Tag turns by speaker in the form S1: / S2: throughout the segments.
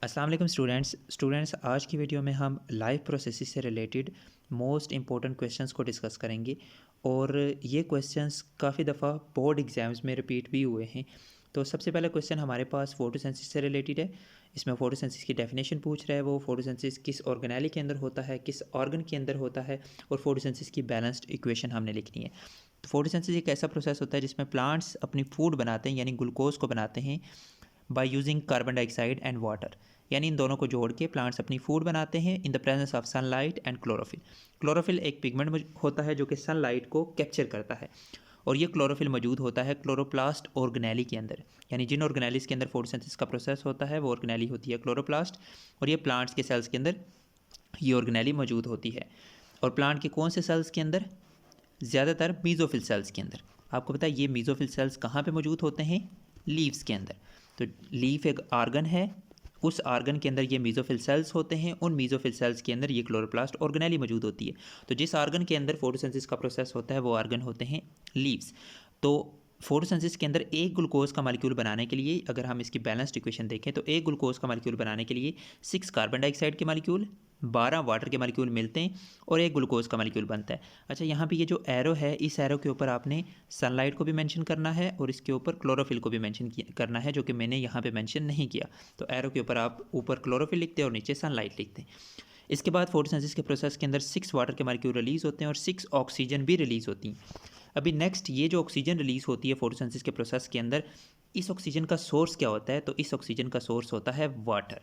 S1: अस्सलाम वालेकुम स्टूडेंट्स आज की वीडियो में हम लाइव प्रोसेसेस से रिलेटेड मोस्ट इम्पॉर्टेंट क्वेश्चंस को डिस्कस करेंगे और ये क्वेश्चंस काफ़ी दफ़ा बोर्ड एग्ज़ाम्स में रिपीट भी हुए हैं। तो सबसे पहला क्वेश्चन हमारे पास फोटोसिंथेसिस से रिलेटेड है। इसमें फोटोसिंथेसिस की डेफिनेशन पूछ रहा है, वो फोटोसिंथेसिस किस ऑर्गेनेली के अंदर होता है, किस ऑर्गन के अंदर होता है, और फोटोसिंथेसिस की बैलेंस्ड इक्वेशन हमने लिखनी है। तो फोटोसिंथेसिस एक ऐसा प्रोसेस होता है जिसमें प्लांट्स अपनी फूड बनाते हैं, यानी ग्लूकोज को बनाते हैं by using carbon dioxide and water. यानी इन दोनों को जोड़ के प्लांट्स अपनी फूड बनाते हैं in the presence of sunlight and chlorophyll. Chlorophyll एक पिगमेंट होता है जो कि सनलाइट को कैप्चर करता है, और ये क्लोरोफिल मौजूद होता है क्लोरोप्लास्ट ऑर्गेनेली के अंदर। यानी जिन ऑर्गेनेलीज के अंदर फोटोसिंथेसिस का प्रोसेस होता है वो ऑर्गेनेली होती है क्लोरोप्लास्ट, और ये प्लांट्स के सेल्स के अंदर ये ऑर्गेनेली मौजूद होती है। और प्लांट के कौन से सेल्स के अंदर? ज़्यादातर मीज़ोफिल सेल्स के अंदर। आपको पता है ये मीज़ोफिल सेल्स कहाँ पे मौजूद होते हैं? लीव्स के अंदर। तो लीफ एक आर्गन है, उस आर्गन के अंदर ये मीज़ोफिल सेल्स होते हैं, उन मीज़ोफिल सेल्स के अंदर ये क्लोरोप्लास्ट ऑर्गेनेली मौजूद होती है। तो जिस आर्गन के अंदर फोटोसिंथेसिस का प्रोसेस होता है वो आर्गन होते हैं लीव्स। तो फोटोसिंथेसिस के अंदर एक ग्लूकोज का मॉलिक्यूल बनाने के लिए, अगर हम इसकी बैलेंस्ड इक्वेशन देखें तो एक ग्लूकोज का मॉलिक्यूल बनाने के लिए 6 कार्बन डाइऑक्साइड के मॉलिक्यूल, 12 वाटर के मॉलिक्यूल मिलते हैं और एक ग्लूकोज का मॉलिक्यूल बनता है। अच्छा, यहाँ पे ये जो एरो है, इस एरो के ऊपर आपने सनलाइट को भी मेंशन करना है और इसके ऊपर क्लोरोफिल को भी मेंशन करना है, जो कि मैंने यहाँ पे मेंशन नहीं किया। तो एरो के ऊपर आप ऊपर क्लोरोफिल लिखते हैं और नीचे सनलाइट लिखते हैं। इसके बाद फोटोसिंथेसिस के प्रोसेस के अंदर 6 वाटर के मॉलिक्यूल रिलीज़ होते हैं और 6 ऑक्सीजन भी रिलीज़ होती हैं। अभी नेक्स्ट, ये जो ऑक्सीजन रिलीज़ होती है फोटोसिंथेसिस के प्रोसेस के अंदर, इस ऑक्सीजन का सोर्स क्या होता है? तो इस ऑक्सीजन का सोर्स होता है वाटर।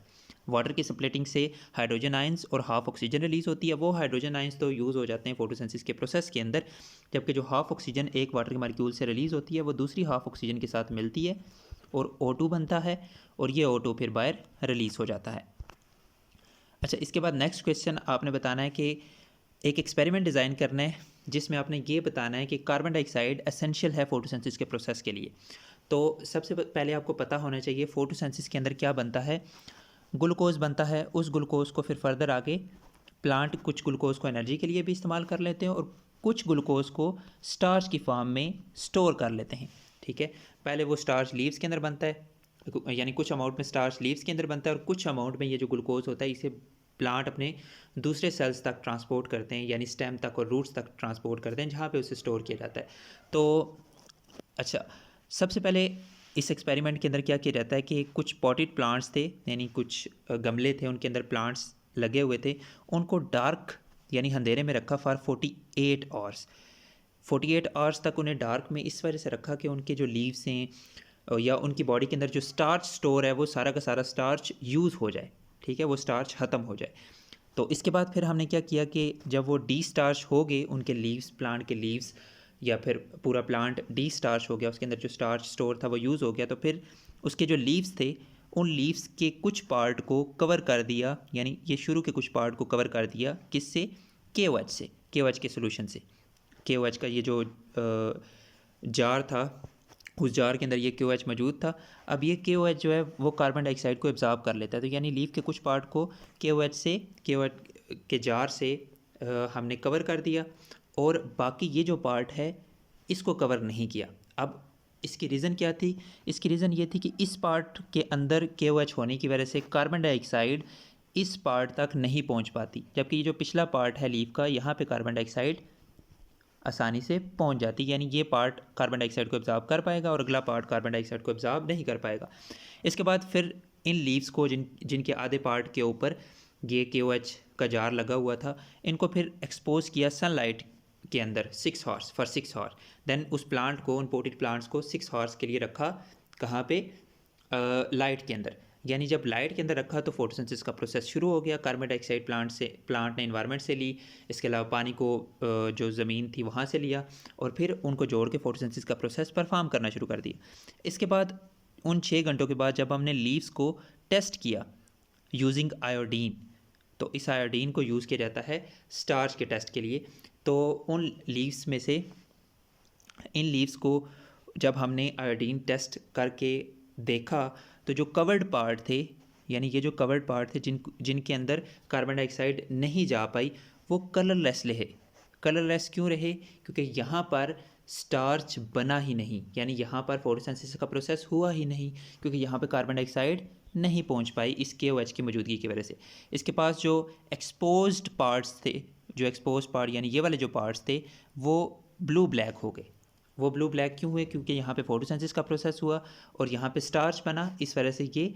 S1: वाटर की स्प्लिटिंग से हाइड्रोजन आयंस और हाफ ऑक्सीजन रिलीज़ होती है। वो हाइड्रोजन आयंस तो यूज़ हो जाते हैं फोटोसिंथेसिस के प्रोसेस के अंदर, जबकि जो हाफ ऑक्सीजन एक वाटर के मॉलिक्यूल से रिलीज़ होती है वो दूसरी हाफ ऑक्सीजन के साथ मिलती है और O2 बनता है, और ये O2 फिर बाहर रिलीज़ हो जाता है। अच्छा, इसके बाद नेक्स्ट क्वेश्चन आपने बताना है कि एक एक्सपेरिमेंट डिज़ाइन करना है जिसमें आपने ये बताना है कि कार्बन डाइऑक्साइड एसेंशियल है फोटोसिंथेसिस के प्रोसेस के लिए। तो सबसे पहले आपको पता होना चाहिए फोटोसिंथेसिस के अंदर क्या बनता है। ग्लूकोज बनता है, उस ग्लूकोज को फिर फर्दर आगे प्लांट कुछ ग्लूकोज को एनर्जी के लिए भी इस्तेमाल कर लेते हैं और कुछ ग्लूकोज को स्टार्च की फॉर्म में स्टोर कर लेते हैं। ठीक है, पहले वो स्टार्च लीव्स के अंदर बनता है, यानी कुछ अमाउंट में स्टार्च लीव्स के अंदर बनता है, और कुछ अमाउंट में ये जो ग्लूकोज होता है इसे प्लांट अपने दूसरे सेल्स तक ट्रांसपोर्ट करते हैं, यानी स्टेम तक और रूट्स तक ट्रांसपोर्ट करते हैं, जहाँ पे उसे स्टोर किया जाता है। तो अच्छा, सबसे पहले इस एक्सपेरिमेंट के अंदर क्या किया जाता है कि कुछ पॉटेड प्लांट्स थे, यानी कुछ गमले थे, उनके अंदर प्लांट्स लगे हुए थे, उनको डार्क यानी अंधेरे में रखा फॉर 48 आवर्स। 48 आवर्स तक उन्हें डार्क में इस वजह से रखा कि उनके जो लीव्स हैं या उनकी बॉडी के अंदर जो स्टार्च स्टोर है वो सारा का सारा स्टार्च यूज़ हो जाए। ठीक है, वो स्टार्च ख़त्म हो जाए। तो इसके बाद फिर हमने क्या किया कि जब वो डी स्टार्च हो गए, उनके लीव्स, प्लांट के लीव्स या फिर पूरा प्लांट डी स्टार्च हो गया, उसके अंदर जो स्टार्च स्टोर था वो यूज़ हो गया, तो फिर उसके जो लीव्स थे उन लीव्स के कुछ पार्ट को कवर कर दिया, यानी ये शुरू के कुछ पार्ट को कवर कर दिया किससे? KOH से, KOH के सोल्यूशन से। KOH का ये जो जार था, उस जार के अंदर ये KOH मौजूद था। अब ये KOH जो है वो कार्बन डाइऑक्साइड को एब्जॉर्ब कर लेता है। तो यानी लीफ के कुछ पार्ट को KOH के जार से हमने कवर कर दिया, और बाकी ये जो पार्ट है इसको कवर नहीं किया। अब इसकी रीज़न क्या थी? इसकी रीज़न ये थी कि इस पार्ट के अंदर KOH होने की वजह से कार्बन डाइऑक्साइड इस पार्ट तक नहीं पहुंच पाती, जबकि ये जो पिछला पार्ट है लीफ का, यहाँ पे कार्बन डाइऑक्साइड आसानी से पहुंच जाती है, यानी ये पार्ट कार्बन डाइऑक्साइड को एब्जॉर्ब कर पाएगा और अगला पार्ट कार्बन डाइऑक्साइड को एब्जॉर्ब नहीं कर पाएगा। इसके बाद फिर इन लीव्स को जिनके आधे पार्ट के ऊपर ये KOH का जार लगा हुआ था, इनको फिर एक्सपोज किया सनलाइट के अंदर 6 हॉर्स फॉर 6 हॉर्स। देन उस प्लांट को, उन पोटेड प्लांट्स को 6 हॉर्स के लिए रखा कहाँ पे? लाइट के अंदर। यानी जब लाइट के अंदर रखा तो फोटोसिंथेसिस का प्रोसेस शुरू हो गया। कार्बन डाइऑक्साइड प्लांट ने इन्वायरमेंट से ली, इसके अलावा पानी को जो ज़मीन थी वहाँ से लिया, और फिर उनको जोड़ के फोटोसिंथेसिस का प्रोसेस परफॉर्म करना शुरू कर दिया। इसके बाद उन 6 घंटों के बाद जब हमने लीव्स को टेस्ट किया यूजिंग आयोडीन, तो इस आयोडीन को यूज़ किया जाता है स्टार्च के टेस्ट के लिए। तो उन लीव्स में से इन लीव्स को जब हमने आयोडीन टेस्ट करके देखा तो जो कवर्ड पार्ट थे, यानी ये जो कवर्ड पार्ट थे जिनके अंदर कार्बन डाइऑक्साइड नहीं जा पाई, वो कलरलेस रहे। कलरलेस क्यों रहे? क्योंकि यहाँ पर स्टार्च बना ही नहीं, यानी यहाँ पर फोटोसिंथेसिस का प्रोसेस हुआ ही नहीं, क्योंकि यहाँ पे कार्बन डाइऑक्साइड नहीं पहुंच पाई इस KOH की मौजूदगी की वजह से। इसके पास जो एक्सपोज्ड पार्ट्स थे, जो एक्सपोज्ड पार्ट यानी ये वाले जो पार्ट्स थे वो ब्लू ब्लैक हो गए। वो ब्लू ब्लैक क्यों हुए? क्योंकि यहाँ पे फोटोसिंथेसिस का प्रोसेस हुआ और यहाँ पे स्टार्च बना, इस वजह से ये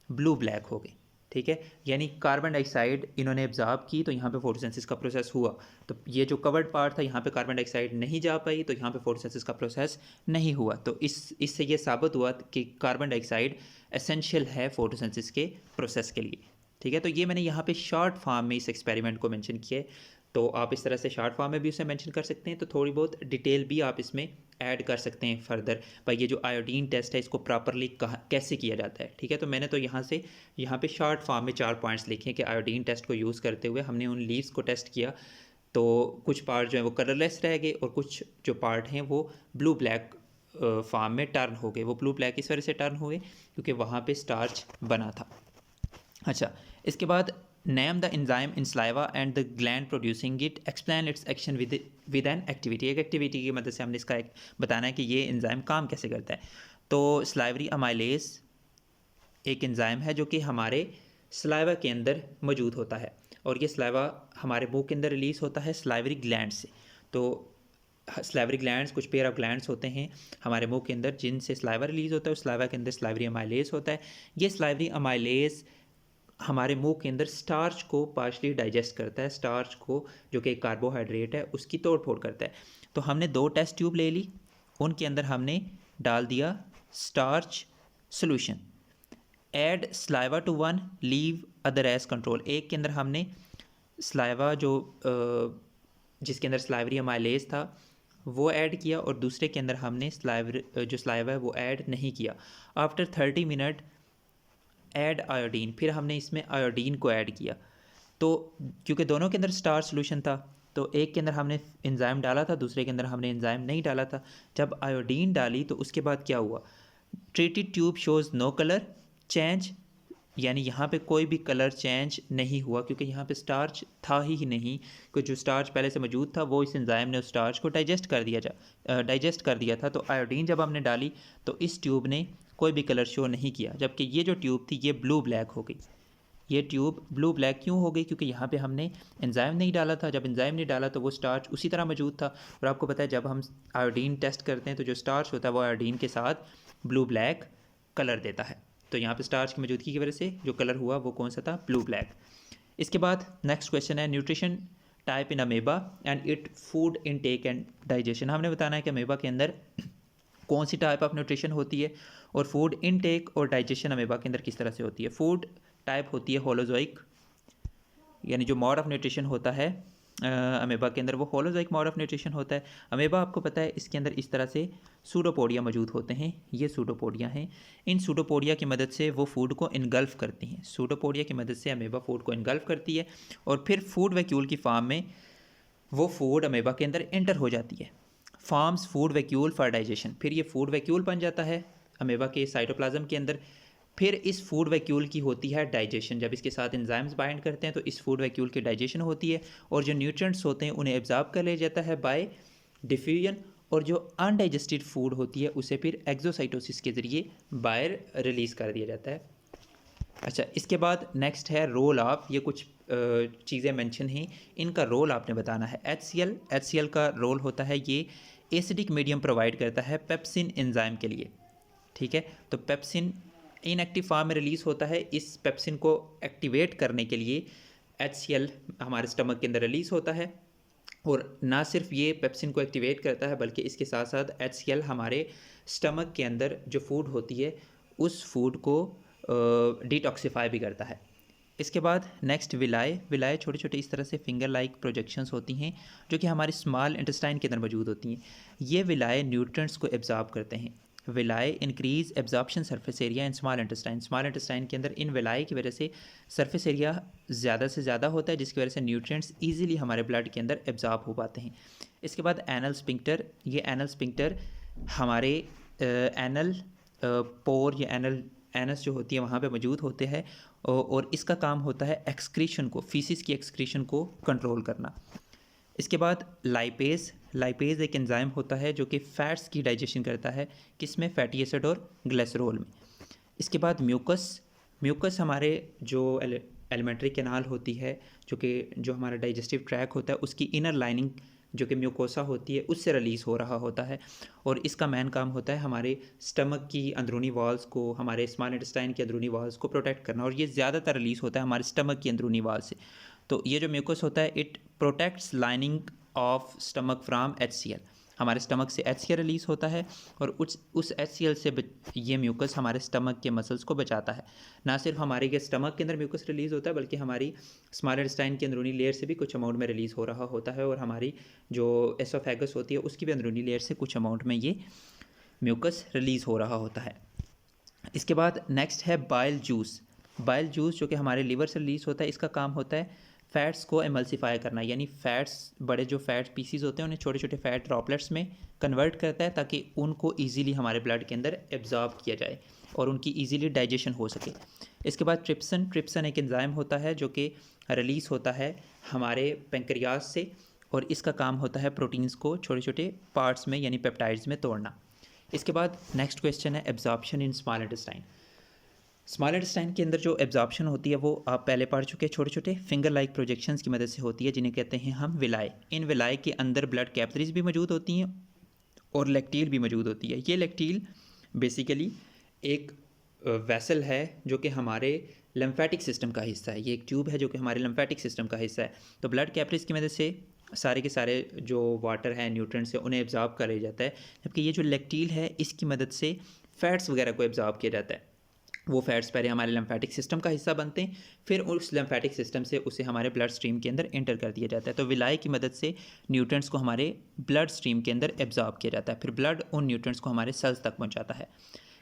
S1: ब्लू ब्लैक हो गए। ठीक है, यानी कार्बन डाइऑक्साइड इन्होंने एब्जॉर्ब की तो यहाँ पे फोटोसिंथेसिस का प्रोसेस हुआ। तो ये जो कवर्ड पार्ट था यहाँ पे कार्बन डाइऑक्साइड नहीं जा पाई तो यहाँ पे फोटोसिंथेसिस का प्रोसेस नहीं हुआ। तो इससे ये साबित हुआ कि कार्बन डाइऑक्साइड एसेंशियल है फोटोसिंथेसिस के प्रोसेस के लिए। ठीक है, तो ये मैंने यहाँ पे शॉर्ट फॉर्म में इस एक्सपेरिमेंट को मेंशन किया है। तो आप इस तरह से शॉर्ट फॉर्म में भी उसे मेंशन कर सकते हैं, तो थोड़ी बहुत डिटेल भी आप इसमें ऐड कर सकते हैं फर्दर। भाई ये जो आयोडीन टेस्ट है इसको प्रॉपरली कैसे किया जाता है। ठीक है, तो मैंने तो यहाँ पे शॉर्ट फॉर्म में 4 पॉइंट्स लिखे हैं कि आयोडीन टेस्ट को यूज़ करते हुए हमने उन लीव्स को टेस्ट किया तो कुछ पार्ट जो है वो कलरलेस रह गए और कुछ जो पार्ट हैं वो ब्लू ब्लैक फॉर्म में टर्न हो गए। वो ब्लू ब्लैक इस वजह से टर्न हुए क्योंकि वहाँ पे स्टार्च बना था। अच्छा, इसके बाद name the enzyme in saliva and the gland producing it, explain it's action with an activity. एक एक्टिविटी की मदद से हमने इसका एक बताना है कि ये एंजाइम काम कैसे करता है। तो सलाइवरी अमाइलेज एक एंजाइम है जो कि हमारे सलाइवा के अंदर मौजूद होता है और ये सलाइवा हमारे मुंह के अंदर रिलीज़ होता है सलाइवरी ग्लैंड से। तो सलाइवरी ग्लैंड्स, कुछ पेयर ऑफ ग्लैंड्स होते हैं हमारे मुंह के अंदर जिनसे सलाइवा रिलीज़ होता है। उस सलाइवा के अंदर सलाइवरी अमाइलेज होता है। ये सलाइवरी अमाइलेज हमारे मुंह के अंदर स्टार्च को पार्शली डाइजेस्ट करता है, स्टार्च को जो कि कार्बोहाइड्रेट है उसकी तोड़ फोड़ करता है। तो हमने 2 टेस्ट ट्यूब ले ली, उनके अंदर हमने डाल दिया starch solution. Add saliva to one, leave other as control. एक के अंदर हमने सलाइवा जिसके अंदर सलाइवरी अमाइलेज था वो ऐड किया और दूसरे के अंदर हमने जो सलाइवा है वो ऐड नहीं किया। आफ्टर 30 मिनट ऐड आयोडीन, फिर हमने इसमें आयोडीन को ऐड किया। तो क्योंकि दोनों के अंदर स्टार्च सोल्यूशन था तो एक के अंदर हमने एंजाइम डाला था, दूसरे के अंदर हमने एंजाइम नहीं डाला था। जब आयोडीन डाली तो उसके बाद क्या हुआ? Treated tube shows no colour change, यानी यहाँ पे कोई भी कलर चेंज नहीं हुआ क्योंकि यहाँ पे स्टार्च था ही नहीं। क्योंकि जो स्टार्च पहले से मौजूद था वो इस एंजाइम ने उस स्टार्च को डाइजेस्ट कर दिया था। तो आयोडीन जब हमने डाली तो इस ट्यूब ने कोई भी कलर शो नहीं किया, जबकि ये जो ट्यूब थी ये ब्लू ब्लैक हो गई। ये ट्यूब ब्लू ब्लैक क्यों हो गई? क्योंकि यहाँ पे हमने एंजाइम नहीं डाला था। जब एंजाइम नहीं डाला तो वो स्टार्च उसी तरह मौजूद था। और आपको पता है जब हम आयोडीन टेस्ट करते हैं तो जो स्टार्च होता है वो आयोडीन के साथ ब्लू ब्लैक कलर देता है। तो यहाँ पे स्टार्च की मौजूदगी की वजह से जो कलर हुआ वो कौन सा था? Blue black. इसके बाद नेक्स्ट क्वेश्चन है nutrition type in amoeba and it food intake and digestion. हमने बताना है कि अमेबा के अंदर कौन सी टाइप ऑफ न्यूट्रिशन होती है और फूड इनटेक और डाइजेशन अमेबा के अंदर किस तरह से होती है। फूड टाइप होती है होलोजोइक, यानी जो मोड ऑफ न्यूट्रिशन होता है अमेबा के अंदर वो होलोजोइक मोड ऑफ न्यूट्रिशन होता है। अमेबा आपको पता है इसके अंदर इस तरह से सूडोपोडिया मौजूद होते हैं, ये सूडोपोडिया हैं। इन सूडोपोडिया की मदद से वो फूड को इनगल्फ करती हैं। सूडोपोडिया की मदद से अमेबा फूड को इनगल्फ करती है और फिर फूड वैक्यूल की फॉर्म में वो फूड अमेबा के अंदर एंटर हो जाती है। Forms food vacuole for digestion, फिर ये फूड वैक्यूल बन जाता है अमेबा के साइटोप्लाज्म के अंदर। फिर इस फूड वैक्यूल की होती है डाइजेशन। जब इसके साथ एंजाइम्स बाइंड करते हैं तो इस फूड वैक्यूल की डाइजेशन होती है और जो न्यूट्रिएंट्स होते हैं उन्हें एब्जॉर्ब कर लिया जाता है बाय डिफ्यूजन, और जो अनडाइजेस्टेड फूड होती है उसे फिर एक्सोसाइटोसिस के ज़रिए बाहर रिलीज़ कर दिया जाता है। अच्छा, इसके बाद नेक्स्ट है रोल ऑफ। ये कुछ चीज़ें मेंशन हैं, इनका रोल आपने बताना है। HCl का रोल होता है ये एसिडिक मीडियम प्रोवाइड करता है पेप्सिन एंजाइम के लिए। ठीक है, तो पेप्सिन इनएक्टिव फॉर्म में रिलीज़ होता है। इस पेप्सिन को एक्टिवेट करने के लिए HCl हमारे स्टमक के अंदर रिलीज़ होता है और ना सिर्फ ये पेप्सिन को एक्टिवेट करता है बल्कि इसके साथ साथ HCl हमारे स्टमक के अंदर जो फूड होती है उस फूड को डिटॉक्सिफाई भी करता है। इसके बाद नेक्स्ट विलाय छोटे छोटे इस तरह से फिंगर लाइक प्रोजेक्शंस होती हैं जो कि हमारे स्मॉल इंटेस्टाइन के अंदर मौजूद होती हैं। ये विलाय न्यूट्रिएंट्स को एब्जॉर्ब करते हैं। Villi increase absorption surface area in small intestine. Small intestine के अंदर इन विलाय की वजह से सरफेस एरिया ज़्यादा से ज़्यादा होता है जिसकी वजह से न्यूट्रिएंट्स ईजिली हमारे ब्लड के अंदर एब्जॉर्ब हो पाते हैं। इसके बाद एनल स्पिंक्टर। ये एनल स्पिंक्टर हमारे एनल पोर या एनस जो होती है वहाँ पे मौजूद होते हैं और इसका काम होता है एक्सक्रीशन को, फीसिस की एक्सक्रीशन को कंट्रोल करना। इसके बाद लाइपेज एक एंजाइम होता है जो कि फैट्स की डाइजेशन करता है, किसमें? फैटी एसिड और ग्लिसरॉल में। इसके बाद म्यूकस हमारे जो एलिमेंट्री कैनाल होती है, जो हमारा डाइजेस्टिव ट्रैक होता है, उसकी इनर लाइनिंग जो कि म्यूकोसा होती है उससे रिलीज़ हो रहा होता है। और इसका मेन काम होता है हमारे स्टमक की अंदरूनी वॉल्स को, हमारे स्मॉल इंटेस्टाइन की अंदरूनी वॉल्स को प्रोटेक्ट करना, और ये ज़्यादातर रिलीज़ होता है हमारे स्टमक की अंदरूनी वॉल से। तो ये जो म्यूकस होता है it protects lining of stomach from HCl। हमारे स्टमक से HCl रिलीज़ होता है और उस HCl से ये म्यूकस हमारे स्टमक के मसल्स को बचाता है। ना सिर्फ हमारे के स्टमक के अंदर म्यूकस रिलीज़ होता है, बल्कि हमारी स्मॉल इंटेस्टाइन की अंदरूनी लेयर से भी कुछ अमाउंट में रिलीज़ हो रहा होता है, और हमारी जो एसोफेगस होती है उसकी भी अंदरूनी लेयर से कुछ अमाउंट में ये म्यूकस रिलीज़ हो रहा होता है। इसके बाद नेक्स्ट है बाइल जूस। बाइल जूस जो कि हमारे लिवर से रिलीज़ होता है, इसका काम होता है फ़ैट्स को एमल्सीफाई करना, यानी फ़ैट्स, बड़े जो फ़ैट पीसीज होते हैं उन्हें छोटे छोटे फ़ैट ड्रॉपलेट्स में कन्वर्ट करता है, ताकि उनको ईजीली हमारे ब्लड के अंदर एब्जॉर्ब किया जाए और उनकी ईजीली डाइजेशन हो सके। इसके बाद ट्रिप्सन एक एंजाइम होता है जो कि रिलीज़ होता है हमारे पेंक्रियाज से, और इसका काम होता है प्रोटीन्स को छोटे छोटे पार्ट्स में यानी पेप्टाइड्स में तोड़ना। इसके बाद नेक्स्ट क्वेश्चन है absorption in small intestine. Small intestine के अंदर जो एब्जॉर्प्शन होती है वो आप पहले पढ़ चुके हैं, छोटे छोटे फिंगर लाइक प्रोजेक्शंस की मदद से होती है, जिन्हें कहते हैं हम विलाई। इन विलाई के अंदर ब्लड कैपिलरीज भी मौजूद होती हैं और लेक्टील भी मौजूद होती है। ये लेक्टील बेसिकली एक वेसल है जो कि हमारे लिम्फेटिक सिस्टम का हिस्सा है। ये एक ट्यूब है जो कि हमारे लिम्फेटिक सिस्टम का हिस्सा है। तो ब्लड कैपिलरीज की मदद से सारे के सारे जो वाटर है, न्यूट्रिएंट्स है, उन्हें एब्जॉर्ब कर लिया जाता है, जबकि ये जो लेक्टील है इसकी मदद से फैट्स वगैरह को एब्जॉर्ब किया जाता है। वो फैट्स पहले हमारे लिम्फेटिक सिस्टम का हिस्सा बनते हैं, फिर उस लिम्फेटिक सिस्टम से उसे हमारे ब्लड स्ट्रीम के अंदर एंटर कर दिया जाता है। तो विलाई की मदद से न्यूट्रिएंट्स को हमारे ब्लड स्ट्रीम के अंदर एब्जॉर्ब किया जाता है, फिर ब्लड उन न्यूट्रिएंट्स को हमारे सेल्स तक पहुंचाता है।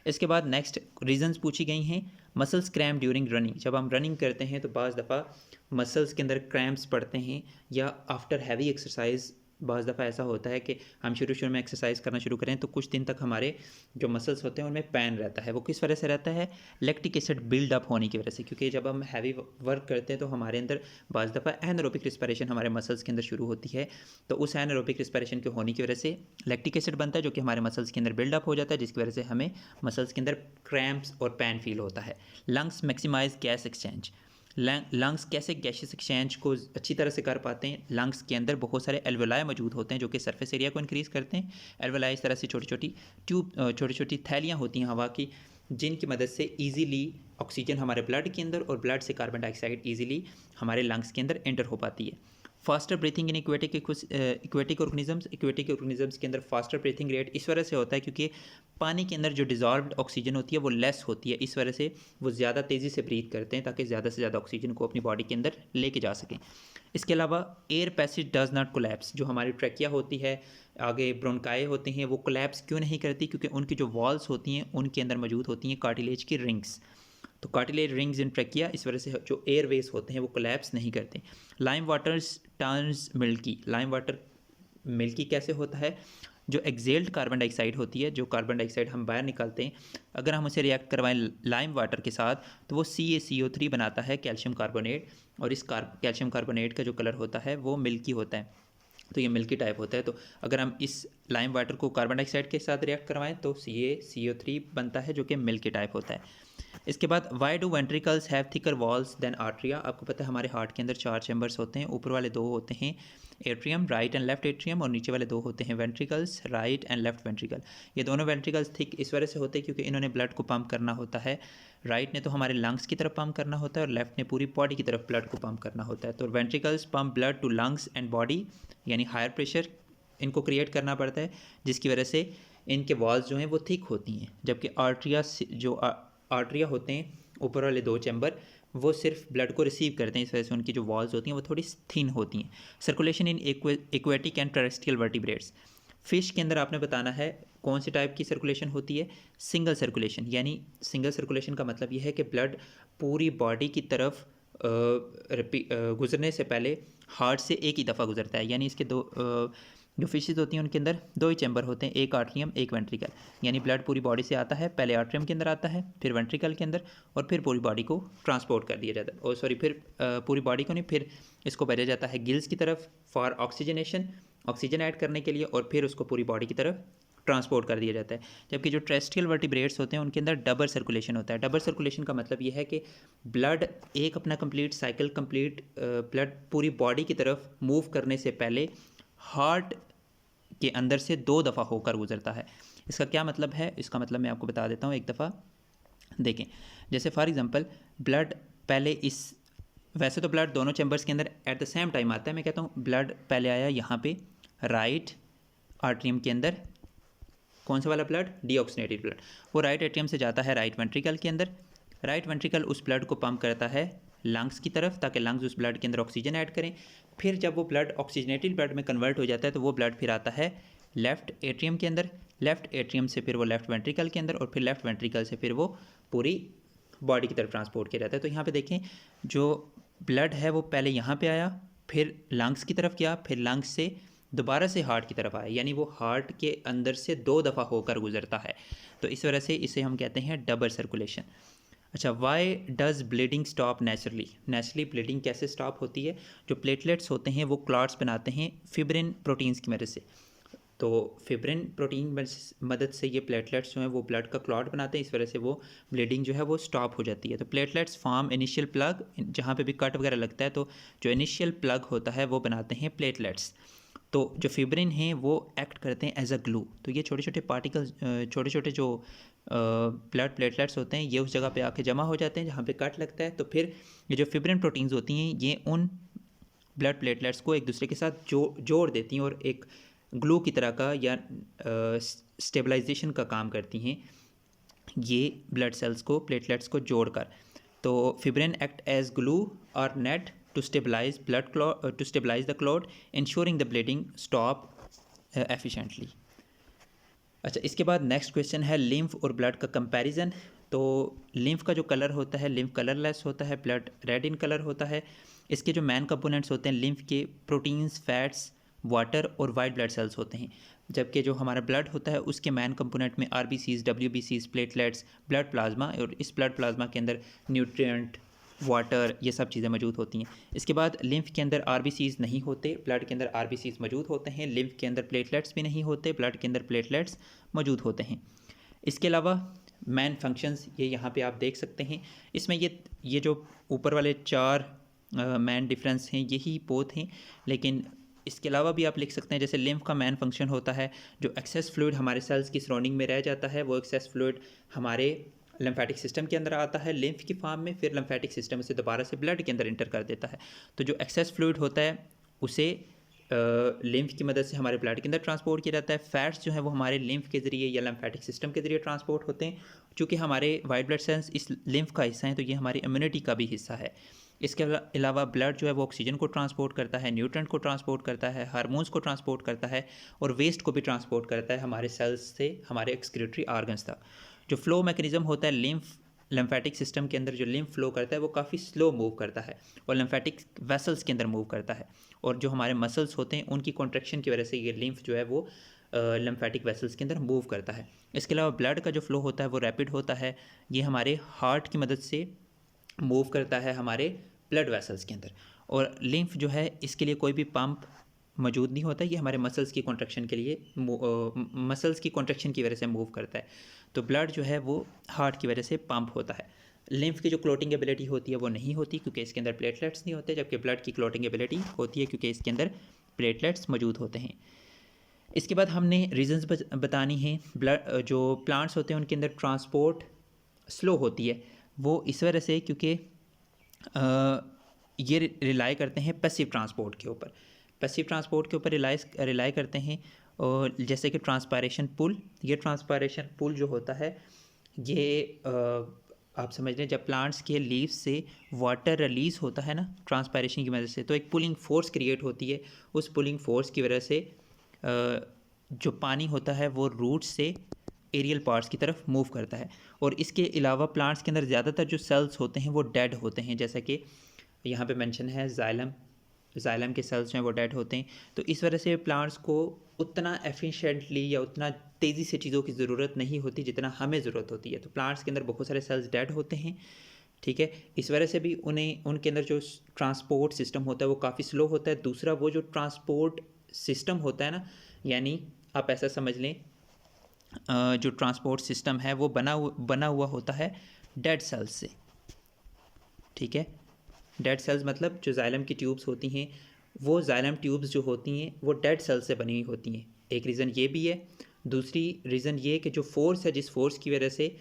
S1: इसके बाद नेक्स्ट रीजंस पूछी गई हैं। Muscles cramp during running. जब हम रनिंग करते हैं तो बाज़ दफ़ा मसल्स के अंदर क्रैम्प्स पड़ते हैं, या आफ्टर हैवी एक्सरसाइज बाज़ दफ़ा ऐसा होता है कि हम शुरू में एक्सरसाइज करना शुरू करें तो कुछ दिन तक हमारे जो मसल्स होते हैं उनमें पेन रहता है। वो किस वजह से रहता है? लैक्टिक एसिड बिल्ड अप होने की वजह से, क्योंकि जब हम हैवी वर्क करते हैं तो हमारे अंदर बाज़ दफ़ा एनारोबिक रिस्पिरेशन हमारे मसल्स के अंदर शुरू होती है। तो उस एनारोबिक रिस्पिरेशन के होने की वजह से लैक्टिक एसिड बनता है जो कि हमारे मसल्स के अंदर बिल्डअप हो जाता है, जिसकी वजह से हमें मसल्स के अंदर क्रैम्प्स और पेन फील होता है। Lungs maximise gas exchange. Lungs कैसे गैसियस एक्सचेंज को अच्छी तरह से कर पाते हैं? लंग्स के अंदर बहुत सारे एल्वेलाई मौजूद होते हैं जो कि सरफेस एरिया को इंक्रीज़ करते हैं। एल्वेलाई इस तरह से छोटी छोटी थैलियाँ होती हैं हवा की, जिनकी मदद से इजीली ऑक्सीजन हमारे ब्लड के अंदर और ब्लड से कार्बन डाइऑक्साइड इजीली हमारे लंग्स के अंदर एंटर हो पाती है। फास्टर ब्रीथिंग इन इक्वेटिक ऑर्गेनिजम्स के अंदर फास्टर ब्रीथिंग रेट इस वजह से होता है क्योंकि पानी के अंदर जो डिजॉल्व्ड ऑक्सीजन होती है वो लेस होती है, इस वजह से वो ज़्यादा तेज़ी से ब्रीथ करते हैं ताकि ज़्यादा से ज़्यादा ऑक्सीजन को अपनी बॉडी के अंदर लेके जा सकें। इसके अलावा air passage does not collapse. जो हमारी ट्रैकिया होती है, आगे ब्रोंकाई होते हैं, वो कोलैप्स क्यों नहीं करती? क्योंकि उनकी जो वॉल्स होती हैं उनके अंदर मौजूद होती हैं कार्टिलेज की रिंग्स। तो कार्टिलेज रिंग्स इन ट्रैकिया, इस वजह से जो एयरवेज होते हैं वो कोलैप्स नहीं करते। Lime water turns milky. Lime water milky कैसे होता है? जो एक्सेल्ड कार्बन डाइऑक्साइड होती है, जो कार्बन डाइऑक्साइड हम बाहर निकालते हैं, अगर हम उसे रिएक्ट करवाएं लाइम वाटर के साथ तो वो CaCO3 बनाता है, कैल्शियम कार्बोनेट, और इस कैल्शियम कार्बोनेट का जो कलर होता है वो मिल्की होता है। तो ये मिल्की टाइप होता है। तो अगर हम इस लाइम वाटर को कार्बन डाइऑक्साइड के साथ रिएक्ट करवाएं तो CaCO3 बनता है जो कि मिल्की टाइप होता है। इसके बाद why do ventricles have thicker walls than atria. आपको पता है हमारे हार्ट के अंदर 4 चैम्बर्स होते हैं, ऊपर वाले 2 होते हैं atrium, right and left atrium, और नीचे वाले 2 होते हैं ventricles, right and left ventricle. ये दोनों वेंट्रिकल्स थिक इस वजह से होते हैं क्योंकि इन्होंने ब्लड को पंप करना होता है। राइट ने तो हमारे लंग्स की तरफ पंप करना होता है और लेफ्ट ने पूरी बॉडी की तरफ ब्लड को पंप करना होता है। तो ventricles pump blood to lungs and body, यानी हायर प्रेशर इनको क्रिएट करना पड़ता है, जिसकी वजह से इनके वॉल्स जो हैं वो थिक होती हैं। जबकि आर्ट्रिया होते हैं ऊपर वाले 2 चैम्बर, वो सिर्फ ब्लड को रिसीव करते हैं, इस वजह से उनकी जो वॉल्स होती हैं वो थोड़ी थिन होती हैं। Circulation in aquatic and terrestrial vertebrates. Fish के अंदर आपने बताना है कौन सी टाइप की सर्कुलेशन होती है? Single circulation. यानी सिंगल सर्कुलेशन का मतलब यह है कि ब्लड पूरी बॉडी की तरफ गुजरने से पहले हार्ट से एक ही दफ़ा गुजरता है। यानी इसके जो फिशेज होती हैं उनके अंदर 2 ही चैम्बर होते हैं, एक आर्ट्रियम एक वेंट्रिकल। यानी ब्लड पूरी बॉडी से आता है, पहले आर्ट्रियम के अंदर आता है, फिर वेंट्रिकल के अंदर, और फिर पूरी बॉडी को ट्रांसपोर्ट कर दिया जाता है। फिर पूरी बॉडी को नहीं, फिर इसको भेजा जाता है गिल्स की तरफ फॉर ऑक्सीजनेशन, ऑक्सीजन ऐड करने के लिए, और फिर उसको पूरी बॉडी की तरफ ट्रांसपोर्ट कर दिया जाता है। जबकि जो टेरेस्ट्रियल वर्टिब्रेट्स होते हैं उनके अंदर डबल सर्कुलेशन होता है। डबल सर्कुलेशन का मतलब ये है कि ब्लड एक अपना कंप्लीट साइकिल ब्लड पूरी बॉडी की तरफ मूव करने से पहले हार्ट के अंदर से 2 दफ़ा होकर गुजरता है। इसका क्या मतलब है? इसका मतलब मैं आपको बता देता हूँ एक दफ़ा। देखें, जैसे फॉर एग्जांपल ब्लड पहले वैसे तो ब्लड दोनों चैम्बर्स के अंदर एट द सेम टाइम आता है। मैं कहता हूँ ब्लड पहले आया यहाँ पे राइट आर्ट्रियम के अंदर। कौन सा वाला ब्लड? Deoxygenated blood. वो राइट एट्रियम से जाता है राइट वेंट्रिकल के अंदर। राइट वेंट्रिकल उस ब्लड को पंप करता है लंग्स की तरफ ताकि लंग्स उस ब्लड के अंदर ऑक्सीजन ऐड करें। फिर जब वो ब्लड ऑक्सीजनेटेड ब्लड में कन्वर्ट हो जाता है तो वो ब्लड फिर आता है लेफ़्ट एट्रियम के अंदर। लेफ़्ट एट्रियम से फिर वो लेफ़्ट वेंट्रिकल के अंदर और फिर लेफ़्ट वेंट्रिकल से फिर वो पूरी बॉडी की तरफ ट्रांसपोर्ट किया जाता है। तो यहाँ पे देखें, जो ब्लड है वो पहले यहाँ पे आया, फिर लंग्स की तरफ गया, फिर लंग्स से दोबारा से हार्ट की तरफ आया, यानी वो हार्ट के अंदर से 2 दफ़ा होकर गुजरता है। तो इस वजह से इसे हम कहते हैं डबल सर्कुलेशन। अच्छा, why does bleeding stop naturally? Naturally bleeding कैसे स्टॉप होती है? जो प्लेटलेट्स होते हैं वो क्लॉट्स बनाते हैं फिब्रिन प्रोटीन्स की मदद से। तो फिब्रिन प्रोटीन मदद से ये प्लेटलेट्स जो हैं वो ब्लड का क्लॉट बनाते हैं। इस वजह से वो ब्लीडिंग जो है वो स्टॉप हो जाती है। तो प्लेटलेट्स फॉर्म इनिशियल प्लग, जहाँ पे भी कट वगैरह लगता है तो जो इनिशियल प्लग होता है वो बनाते हैं प्लेटलेट्स। तो जो फिब्रिन हैं वो एक्ट करते हैं एज अ ग्लू। तो ये छोटे छोटे पार्टिकल्स, छोटे छोटे जो ब्लड प्लेटलेट्स होते हैं ये उस जगह पे आके जमा हो जाते हैं जहाँ पे कट लगता है। तो फिर ये जो फिब्रिन प्रोटीन्स होती हैं ये उन ब्लड प्लेटलेट्स को एक दूसरे के साथ जोड़ देती हैं और एक ग्लू की तरह का या स्टेबलाइजेशन का काम करती हैं ये ब्लड सेल्स को, प्लेटलेट्स को जोड़कर। तो फिब्रिन एक्ट एज ग्लू और net to stabilise the clot, ensuring the bleeding stop efficiently. अच्छा, इसके बाद नेक्स्ट क्वेश्चन है लिम्फ और ब्लड का कंपैरिजन। तो लिम्फ का जो कलर होता है, लिम्फ कलरलेस होता है, ब्लड रेड इन कलर होता है। इसके जो मेन कंपोनेंट्स होते हैं लिम्फ के, प्रोटीन्स, फैट्स, वाटर और वाइट ब्लड सेल्स होते हैं। जबकि जो हमारा ब्लड होता है उसके मेन कंपोनेंट में आरबीसीज, डब्ल्यूबीसीज, प्लेटलेट्स, ब्लड प्लाज्मा, और इस ब्लड प्लाज्मा के अंदर न्यूट्रिएंट, वाटर, ये सब चीज़ें मौजूद होती हैं। इसके बाद लिम्फ के अंदर आरबीसीज नहीं होते, ब्लड के अंदर आरबीसीज मौजूद होते हैं। लिम्फ के अंदर प्लेटलेट्स भी नहीं होते, ब्लड के अंदर प्लेटलेट्स मौजूद होते हैं। इसके अलावा मेन फंक्शंस ये यहाँ पे आप देख सकते हैं। इसमें ये जो ऊपर वाले 4 मेन डिफरेंस हैं यही बोथ हैं, लेकिन इसके अलावा भी आप लिख सकते हैं। जैसे लिम्फ का मेन फंक्शन होता है जो एक्सेस फ्लूइड हमारे सेल्स की सराउंडिंग में रह जाता है, वो एक्सेस फ्लूइड हमारे लिम्फेटिक सिस्टम के अंदर आता है लिम्फ की फॉर्म में, फिर लिम्फेटिक सिस्टम से दोबारा से ब्लड के अंदर इंटर कर देता है। तो जो एक्सेस फ्लूइड होता है उसे लिम्फ की मदद से हमारे ब्लड के अंदर ट्रांसपोर्ट किया जाता है। फैट्स जो है वो हमारे लिम्फ के ज़रिए या लिम्फेटिक सिस्टम के ज़रिए ट्रांसपोर्ट होते हैं। चूँकि हमारे वाइट ब्लड सेल्स इस लिम्फ का हिस्सा हैं तो ये हमारी इम्यूनिटी का भी हिस्सा है। इसके अलावा ब्लड जो है वो ऑक्सीजन को ट्रांसपोर्ट करता है, न्यूट्रिएंट को ट्रांसपोर्ट करता है, हार्मोन्स को ट्रांसपोर्ट करता है और वेस्ट को भी ट्रांसपोर्ट करता है हमारे सेल्स से हमारे एक्सक्रीटरी ऑर्गन्स तक। जो फ्लो मैकेनिज्म होता है लिम्फेटिक सिस्टम के अंदर, जो लिम्फ फ्लो करता है वो काफ़ी स्लो मूव करता है और लिम्फेटिक वेसल्स के अंदर मूव करता है। और जो हमारे मसल्स होते हैं उनकी कॉन्ट्रैक्शन की वजह से ये लिम्फ जो है वो लिम्फेटिक वेसल्स के अंदर मूव करता है। इसके अलावा ब्लड का जो फ्लो होता है वो रैपिड होता है। ये हमारे हार्ट की मदद से मूव करता है हमारे ब्लड वेसल्स के अंदर। और लिम्फ जो है इसके लिए कोई भी पंप मौजूद नहीं होता, ये हमारे मसल्स की कॉन्ट्रैक्शन के लिए मसल्स की कॉन्ट्रैक्शन की वजह से मूव करता है। तो ब्लड जो है वो हार्ट की वजह से पंप होता है। लिम्फ की जो क्लोटिंग एबिलिटी होती है वो नहीं होती क्योंकि इसके अंदर प्लेटलेट्स नहीं होते, जबकि ब्लड की क्लोटिंग एबिलिटी होती है क्योंकि इसके अंदर प्लेटलेट्स मौजूद होते हैं। इसके बाद हमने रीजंस बतानी हैं। ब्लड जो प्लांट्स होते हैं उनके अंदर ट्रांसपोर्ट स्लो होती है, वो इस वजह से क्योंकि ये रिलाई करते हैं पैसिव ट्रांसपोर्ट के ऊपर। पैसिव ट्रांसपोर्ट के ऊपर रिलाई करते हैं। और जैसे कि ट्रांसपायरेशन पुल, ये ट्रांसपायरेशन पुल जो होता है ये आप समझ लें जब प्लांट्स के लीव्स से वाटर रिलीज़ होता है ना ट्रांसपायरेशन की वजह से, तो एक पुलिंग फोर्स क्रिएट होती है। उस पुलिंग फोर्स की वजह से जो पानी होता है वो रूट से एरियल पार्ट्स की तरफ मूव करता है। और इसके अलावा प्लांट्स के अंदर ज़्यादातर जो सेल्स होते हैं वो डेड होते हैं, जैसा कि यहाँ पे मेंशन है जाइलम के सेल्स जो हैं वो डेड होते हैं। तो इस वजह से प्लांट्स को उतना एफिशिएंटली या उतना तेज़ी से चीज़ों की ज़रूरत नहीं होती जितना हमें ज़रूरत होती है। तो प्लांट्स के अंदर बहुत सारे सेल्स डेड होते हैं, ठीक है। इस वजह से भी उनके अंदर जो ट्रांसपोर्ट सिस्टम होता है वो काफ़ी स्लो होता है। दूसरा वो जो ट्रांसपोर्ट सिस्टम होता है ना, यानी आप ऐसा समझ लें जो ट्रांसपोर्ट सिस्टम है वो बना हुआ होता है डेड सेल्स से, ठीक है। डेड सेल्स मतलब जो जाइलम की ट्यूब्स होती हैं, वो जाइलम ट्यूब्स जो होती हैं वो डेड सेल्स से बनी हुई होती हैं। एक रीज़न ये भी है। दूसरी रीज़न ये कि जो फोर्स है, जिस फोर्स की वजह से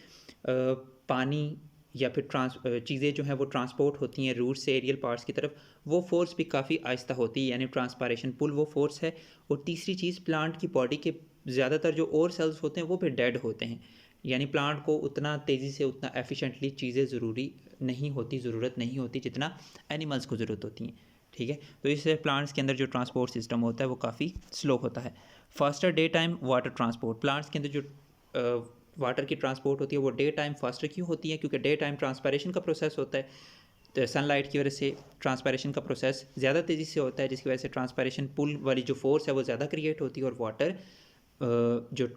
S1: पानी या फिर चीज़ें जो हैं वो ट्रांसपोर्ट होती हैं रूट से एरियल पार्ट्स की तरफ, वो फोर्स भी काफ़ी आहिस्ता होती है, यानी ट्रांसपायरेशन पुल वो फोर्स है। और तीसरी चीज़, प्लांट की बॉडी के ज़्यादातर जो और सेल्स होते हैं वो फिर डेड होते हैं, यानी प्लांट को उतना तेज़ी से उतना एफिशिएंटली चीज़ें ज़रूरत नहीं होती जितना एनिमल्स को ज़रूरत होती हैं, ठीक है। तो इससे प्लांट्स के अंदर जो ट्रांसपोर्ट सिस्टम होता है वो काफ़ी स्लो होता है। Faster day time water transport, plants के अंदर जो वाटर की ट्रांसपोर्ट होती है वो डे टाइम फास्टर क्यों होती है? क्योंकि डे टाइम ट्रांसपायरेशन का प्रोसेस होता है, तो सनलाइट की वजह से ट्रांसपायरेशन का प्रोसेस ज़्यादा तेज़ी से होता है, जिसकी वजह से ट्रांसपायरेशन पुल वाली जो फोर्स है वो ज़्यादा क्रिएट होती है, और वाटर जो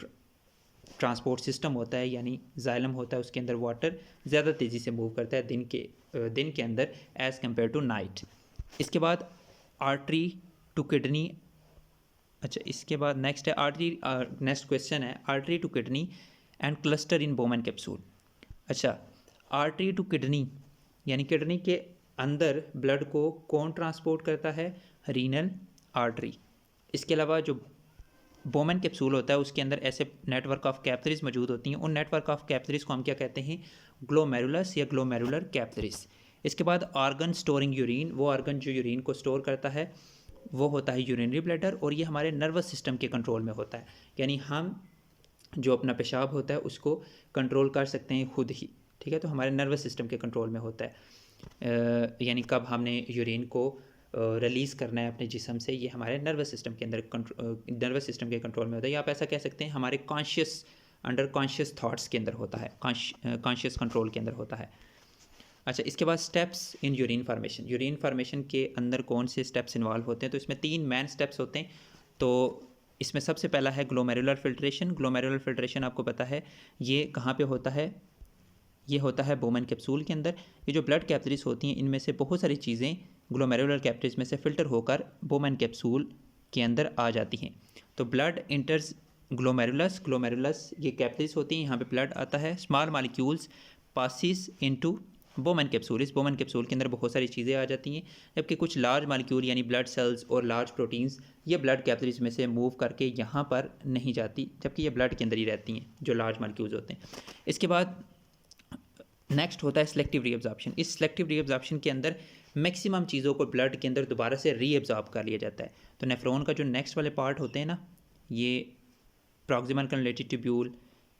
S1: ट्रांसपोर्ट सिस्टम होता है यानी जाइलम होता है उसके अंदर वाटर ज़्यादा तेज़ी से मूव करता है दिन के अंदर एज़ कम्पेयर टू नाइट। इसके बाद आर्टरी टू किडनी, अच्छा इसके बाद नेक्स्ट है आर्टरी, नेक्स्ट क्वेश्चन है artery to kidney and cluster in Bowman capsule. अच्छा, आर्टरी टू किडनी यानी किडनी के अंदर ब्लड को कौन ट्रांसपोर्ट करता है? Renal artery. इसके अलावा जो बोमन कैप्सूल होता है उसके अंदर ऐसे नेटवर्क ऑफ कैपिलरीज मौजूद होती हैं, उन नेटवर्क ऑफ कैपिलरीज को हम क्या कहते हैं? ग्लोमेरुलस या ग्लोमेरुलर कैपिलरीज। इसके बाद ऑर्गन स्टोरिंग यूरिन, वो ऑर्गन जो यूरिन को स्टोर करता है वो होता है यूरिनरी ब्लैडर, और ये हमारे नर्वस सिस्टम के कंट्रोल में होता है, यानी हम जो अपना पेशाब होता है उसको कंट्रोल कर सकते हैं खुद ही, ठीक है। तो हमारे नर्वस सिस्टम के कंट्रोल में होता है, यानी कब हमने यूरिन को रिलीज़ करना है अपने जिस्म से, ये हमारे नर्वस सिस्टम के अंदर नर्वस सिस्टम के कंट्रोल में होता है, या आप ऐसा कह सकते हैं हमारे अंडर कॉन्शियस थाट्स के अंदर होता है, कॉन्शियस कंट्रोल के अंदर होता है। अच्छा, इसके बाद steps in urine formation, urine formation के अंदर कौन से स्टेप्स इन्वॉल्व होते हैं? तो इसमें 3 मेन स्टेप्स होते हैं। तो इसमें सबसे पहला है ग्लोमेरुलर फिल्ट्रेशन। ग्लोमेरुलर फिल्ट्रेशन आपको पता है ये कहाँ पे होता है? ये होता है बोमन कैप्सूल के अंदर। ये जो ब्लड कैपिलरीज होती हैं इनमें से बहुत सारी चीज़ें ग्लोमेरुलर कैपिलरीज में से फ़िल्टर होकर बोमन कैप्सूल के अंदर आ जाती हैं। तो ब्लड इंटर्स ग्लोमेरुलस ये कैपिलरीज होती हैं, यहाँ पे ब्लड आता है, small molecules passes into Bowman capsule. इस बोमन कैप्सूल के अंदर बहुत सारी चीज़ें आ जाती हैं, जबकि कुछ लार्ज मॉलिक्यूल यानी ब्लड सेल्स और लार्ज प्रोटीन्स ये ब्लड कैपिलरीज में से मूव करके यहाँ पर नहीं जाती, जबकि ये ब्लड के अंदर ही रहती हैं जो लार्ज मॉलिक्यूल्स होते हैं। इसके बाद नेक्स्ट होता है सिलेक्टिव रीअब्जॉर्प्शन। इस सिलेक्टिव रीअब्जॉर्प्शन के अंदर मैक्सिमम चीज़ों को ब्लड के अंदर दोबारा से रीअब्जॉर्ब कर लिया जाता है। तो नेफ्रॉन का जो नेक्स्ट वाले पार्ट होते हैं ना, ये प्रॉक्सिमल कन्वोलेटेड ट्यूब्यूल,